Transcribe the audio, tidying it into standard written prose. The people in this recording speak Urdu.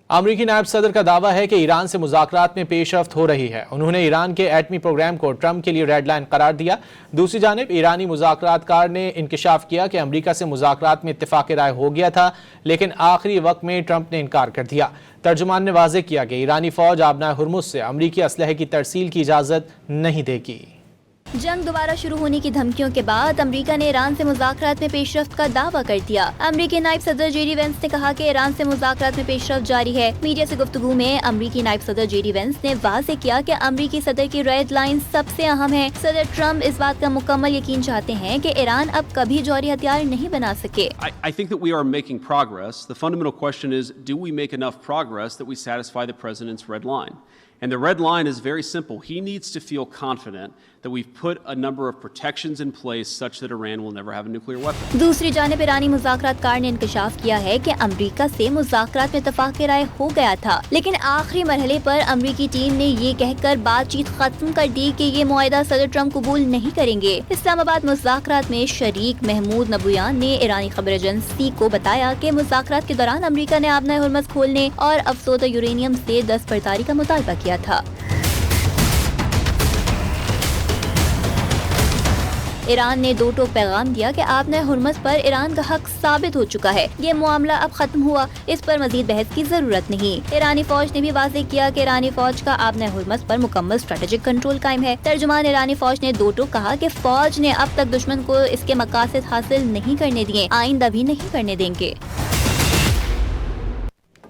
امریکی نائب صدر کا دعویٰ ہے کہ ایران سے مذاکرات میں پیش رفت ہو رہی ہے۔ انہوں نے ایران کے ایٹمی پروگرام کو ٹرمپ کے لیے ریڈ لائن قرار دیا۔ دوسری جانب ایرانی مذاکرات کار نے انکشاف کیا کہ امریکہ سے مذاکرات میں اتفاق رائے ہو گیا تھا، لیکن آخری وقت میں ٹرمپ نے انکار کر دیا۔ ترجمان نے واضح کیا کہ ایرانی فوج آبنائے ہرمز سے امریکی اسلحے کی ترسیل کی اجازت نہیں دے گی۔ جنگ دوبارہ شروع ہونے کی دھمکیوں کے بعد امریکہ نے ایران سے مذاکرات میں پیش رفت کا دعویٰ کر دیا۔ امریکی نائب صدر جے ڈی وینس نے کہا کہ ایران سے مذاکرات میں پیش رفت جاری ہے۔ میڈیا سے گفتگو میں امریکی نائب صدر جے ڈی وینس نے واضح کیا کہ امریکی صدر کی ریڈ لائن سب سے اہم ہے۔ صدر ٹرمپ اس بات کا مکمل یقین چاہتے ہیں کہ ایران اب کبھی جوہری ہتھیار نہیں بنا سکے۔ I think that we are making progress. The fundamental question is, do we make enough progress that we satisfy the president's red line? And the red line is very simple. He needs to feel confident that we've put a number of protections in place such that Iran will never have a nuclear weapon. دوسری جانب ایرانی مذاکرات کار نے انکشاف کیا ہے کہ امریکہ سے مذاکرات میں اتفاق رائے ہو گیا تھا، لیکن آخری مرحلے پر امریکی ٹیم نے یہ کہہ کر بات چیت ختم کر دی کہ یہ معاہدہ صدر ٹرمپ قبول نہیں کریں گے۔ اسلام آباد مذاکرات میں شریک محمود نبویان نے ایرانی خبر ایجنسی کو بتایا کہ مذاکرات کے دوران امریکہ نے آبنائے ہرمز کھولنے اور افزودہ یورینیم سے دستبرداری کا مطالبہ کیا تھا۔ ایران نے دو ٹوک پیغام دیا کہ آبنائے ہرمز پر ایران کا حق ثابت ہو چکا ہے، یہ معاملہ اب ختم ہوا، اس پر مزید بحث کی ضرورت نہیں۔ ایرانی فوج نے بھی واضح کیا کہ ایرانی فوج کا آبنائے ہرمز پر مکمل اسٹریٹجک کنٹرول قائم ہے۔ ترجمان ایرانی فوج نے دو ٹوک کہا کہ فوج نے اب تک دشمن کو اس کے مقاصد حاصل نہیں کرنے دیے، آئندہ بھی نہیں کرنے دیں گے۔